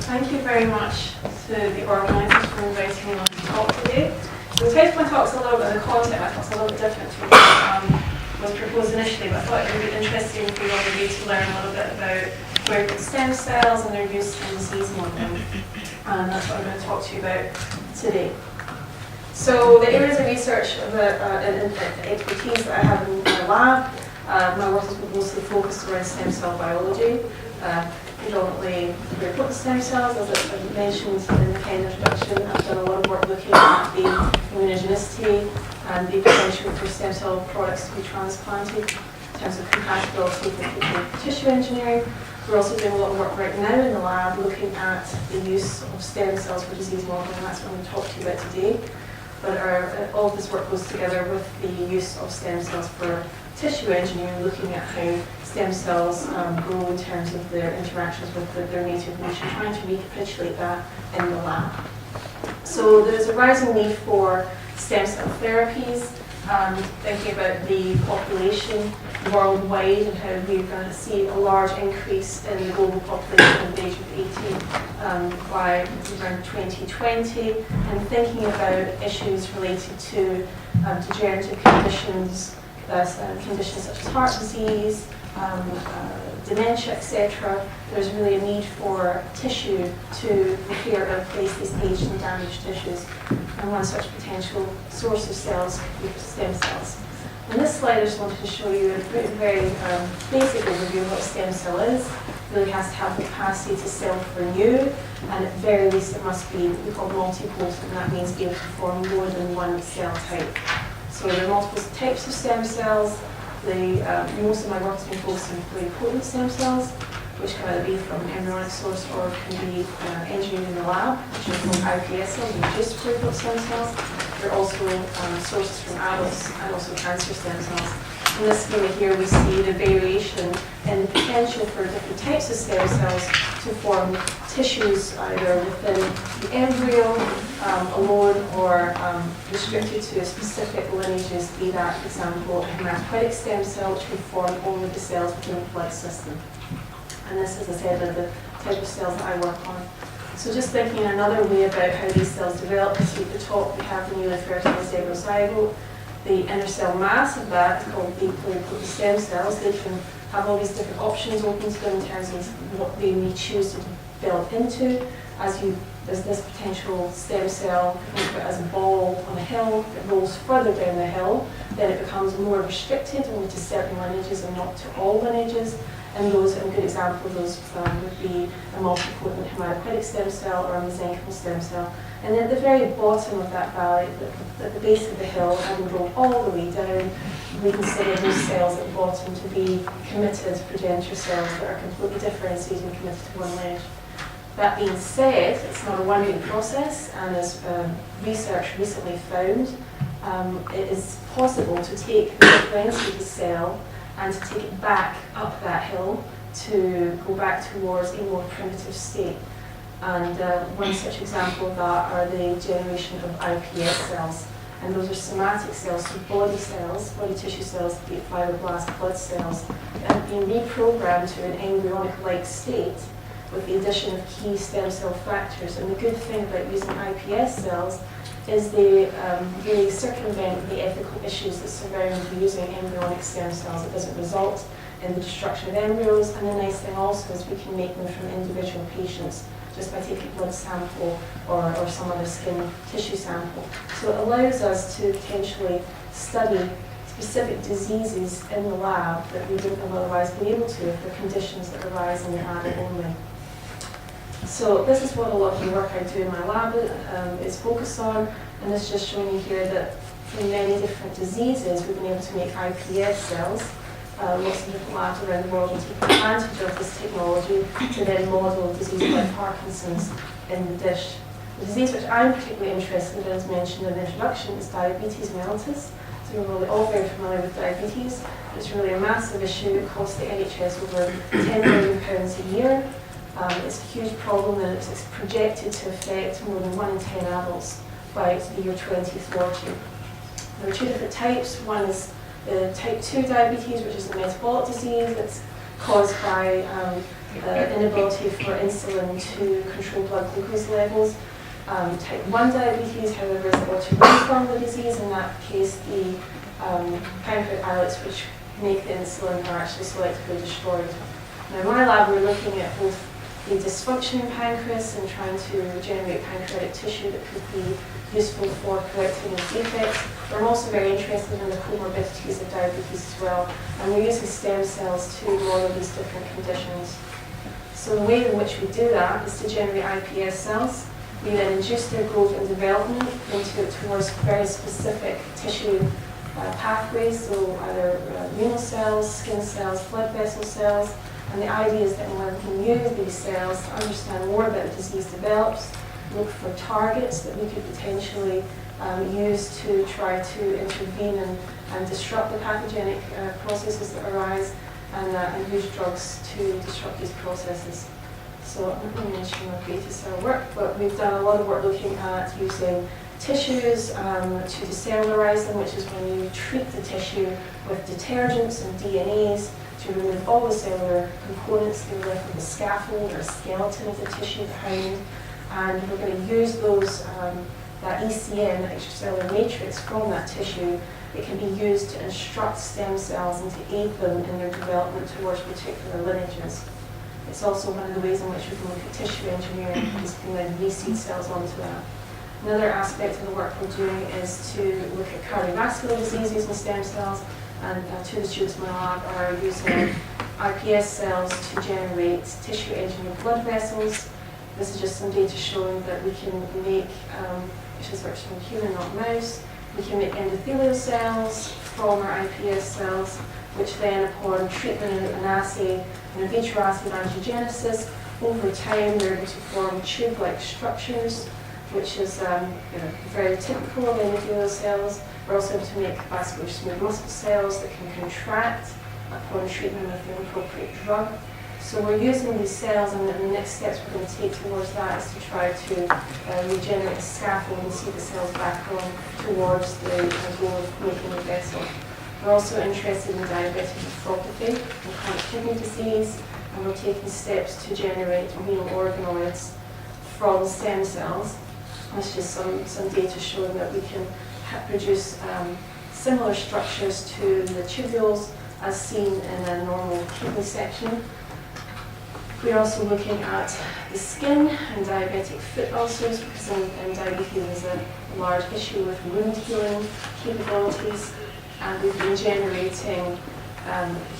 Thank you very much to the organisers for inviting me on to talk today. So the title of my talk is a little bit, the content of my talk is a little bit different to what was proposed initially, but I thought it would be interesting for you all today to learn a little bit about pluripotent stem cells and their use in disease modelling. And that's what I'm going to talk to you about today. So the areas of research and expertise that I have in my lab, my work is mostly focused around stem cell biology, predominantly pluripotent stem cells, as I mentioned in the kind of introduction. I've done a lot of work looking at the immunogenicity and the potential for stem cell products to be transplanted in terms of compatibility with tissue engineering. We're also doing a lot of work right now in the lab looking at the use of stem cells for disease modelling, and that's what I'm going to talk to you about today. But all of this work goes together with the use of stem cells for tissue engineering, looking at how stem cells grow in terms of their interactions with their native niche, and trying to recapitulate that in the lab. So there's a rising need for stem cell therapies, thinking about the population worldwide and how we're going to see a large increase in the global population of the age of 18 by around 2020, and thinking about issues related to degenerative conditions, conditions such as heart disease, dementia, etc. There's really a need for tissue to repair or replace these aged and damaged tissues. And one such potential source of cells would be stem cells. In this slide, I just wanted to show you a very basic overview of what a stem cell is. It really has to have the capacity to self-renew, and at the very least it must be what we call multipotent, and that means being able to form more than one cell type. So there are multiple types of stem cells. Most of my work has been focused on pluripotent stem cells, which can either be from an embryonic source or can be engineered in the lab, which are called IPS cells, reduced pluripotent stem cells. There are also sources from adults and also cancer stem cells. In this schema here, we see the variation in the potential for different types of stem cells to form tissues either within the embryo alone or restricted to specific lineages, be that, for example, a hematopoietic stem cell, which can form only the cells within the blood system. And this, as I said, are the type of cells that I work on. So just thinking another way about how these cells develop, you see at the top we have the newly fertilized embryozygote. The inner cell mass of that is called the pluripotent stem cells. They can have all these different options open to them in terms of what they may choose to develop into. As this potential stem cell, think of it as a ball on a hill, it rolls further down the hill, then it becomes more restricted only to certain lineages and not to all lineages. And a good example of those would be a multipotent hematopoietic stem cell or a mesenchymal stem cell. And then at the very bottom of that valley, at the base of the hill, having rolled all the way down, we consider those cells at the bottom to be committed progenitor cells that are completely differentiated and committed to one lineage. That being said, it's not a one-way process, and as research recently found, it is possible to take the differentiated cell and to take it back up that hill to go back towards a more primitive state. And one such example of that are the generation of IPS cells. And those are somatic cells, so body cells, body tissue cells, be it fibroblast blood cells, that have been reprogrammed to an embryonic-like state with the addition of key stem cell factors. And the good thing about using IPS cells is they really circumvent the ethical issues that surround using embryonic stem cells. It doesn't result in the destruction of embryos, and the nice thing also is we can make them from individual patients just by taking a blood sample or some other skin tissue sample. So it allows us to potentially study specific diseases in the lab that we wouldn't have otherwise be able to if they're conditions that arise in the adult only. So this is what a lot of the work I do in my lab is focused on, and this is just showing you here that for many different diseases we've been able to make IPS cells. Lots of different labs around the world will take advantage of this technology to then model diseases like Parkinson's in the dish. The disease which I'm particularly interested in, as mentioned in the introduction, is Diabetes Mellitus. So we're all very familiar with diabetes. It's really a massive issue. It costs the NHS over £10 million a year. It's a huge problem, and it's projected to affect more than 1 in 10 adults by the year 2040. There are two different types. One is type 2 diabetes, which is a metabolic disease that's caused by the inability for insulin to control blood glucose levels. Type 1 diabetes, however, is the autoimmune form of the disease. In that case, the pancreatic islets which make the insulin are actually selectively destroyed. Now, in my lab, we're looking at both the dysfunctioning pancreas and trying to regenerate pancreatic tissue that could be useful for correcting its defects. But I'm also very interested in the comorbidities of diabetes as well, and we're using stem cells to model these different conditions. So the way in which we do that is to generate iPS cells. We then induce their growth and development towards very specific tissue pathways, so either renal cells, skin cells, blood vessel cells. And the idea is that one can use these cells to understand more about the disease develops, look for targets that we could potentially use to try to intervene and disrupt the pathogenic processes that arise, and use drugs to disrupt these processes. So I'm not going to mention my beta cell work, but we've done a lot of work looking at using tissues to decellularize them, which is when you treat the tissue with detergents and DNAs to remove all the cellular components. They're left with a scaffold or a skeleton of the tissue behind, and we're going to use those that ECM, that extracellular matrix from that tissue. It can be used to instruct stem cells and to aid them in their development towards particular lineages. It's also one of the ways in which we can look at tissue engineering, because we can then reseed cells onto that. Another aspect of the work we're doing is to look at cardiovascular disease using stem cells, and two of the students in my lab are using iPS cells to generate tissue engineered blood vessels. This is just some data showing that we can make, which is virtually human, not mouse, we can make endothelial cells from our iPS cells, which then upon treatment in an assay, in vitro assay of angiogenesis, over time they're able to form tube-like structures, which is very typical of endothelial cells. We're also able to make vascular smooth muscle cells that can contract upon treatment with the appropriate drug. So we're using these cells, and the next steps we're going to take towards that is to try to regenerate a scaffold and see the cells back on towards the goal of making a vessel. We're also interested in diabetic nephropathy and chronic kidney disease, and we're taking steps to generate renal organoids from stem cells. That's just some data showing that we can produce similar structures to the tubules as seen in a normal kidney section. We're also looking at the skin and diabetic foot ulcers, because in diabetes there's a large issue with wound healing capabilities, and we've been generating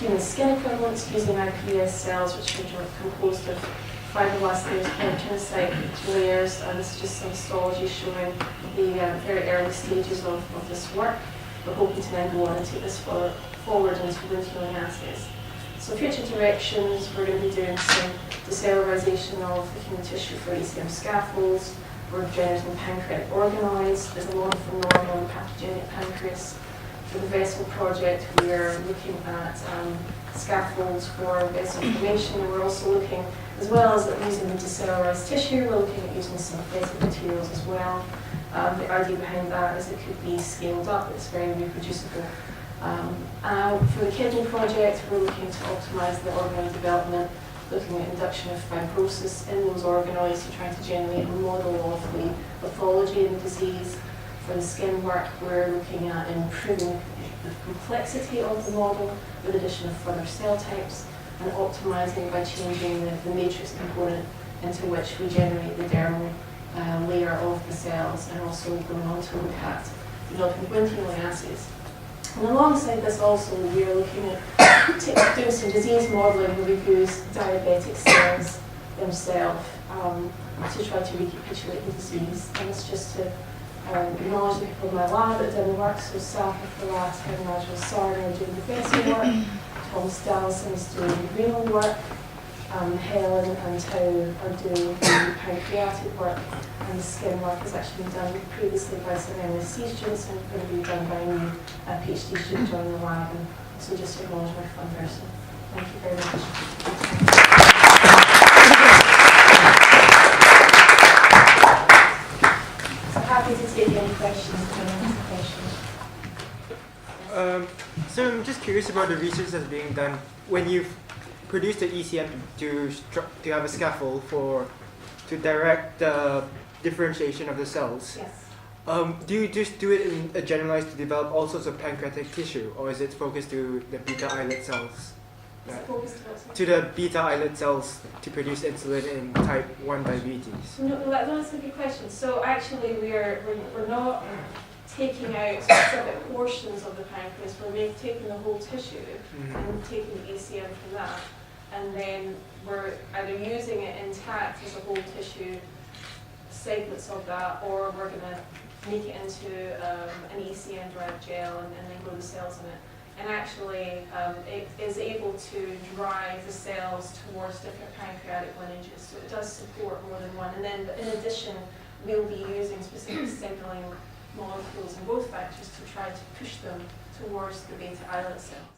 human skin equivalents using iPS cells, which are composed of fibroblast layers, keratinocyte layers, and this is just some histology showing the very early stages of this work. We're hoping to then go on and take this forward into wound healing assays. So future directions, we're going to be doing some decellularization of the human tissue for ECM scaffolds. We're generating pancreatic organoids. There's a model for normal and pathogenic pancreas. For the vessel project, we are looking at scaffolds for vessel formation, and we're also looking, as well as using the decellularized tissue, we're looking at using synthetic materials as well. The idea behind that is it could be scaled up, it's very reproducible. For the kidney project, we're looking to optimize the organoid development, looking at induction of fibrosis in those organoids to try to generate a model of the pathology in the disease. For the skin work, we're looking at improving the complexity of the model with the addition of further cell types, and optimizing by changing the matrix component into which we generate the dermal layer of the cells, and also going on to look at developing wound healing assays. And alongside this also, we are looking at doing some disease modelling where we use diabetic cells themselves to try to recapitulate the disease. And it's just to acknowledge the people in my lab that did the work. So Safa for that, Nigel Sarner doing the vessel work, Tom Stallison is doing the renal work, Helen and Tao are doing the pancreatic work, and the skin work has actually been done previously by some MSc students and going to be done by a new PhD student joining the lab. And so just to acknowledge my funder. So thank you very much. So happy to take any questions if anyone has a question. So I'm just curious about the research that's being done when you've produce the ECM to have a scaffold to direct the differentiation of the cells. Yes. Do you just do it in a generalized to develop all sorts of pancreatic tissue, or is it focused to the beta islet cells? Is it focused To the beta islet cells to produce insulin in type 1 diabetes? No, that's a good question. So actually we're not taking out specific portions of the pancreas, we're taking the whole tissue and taking the ECM from that, and then we're either using it intact as a whole tissue, segments of that, or we're going to make it into an ECM derived gel and then grow the cells in it. And actually it is able to drive the cells towards different pancreatic lineages, so it does support more than one. And then in addition, we'll be using specific signaling molecules in both factors to try to push them towards the beta islet cells.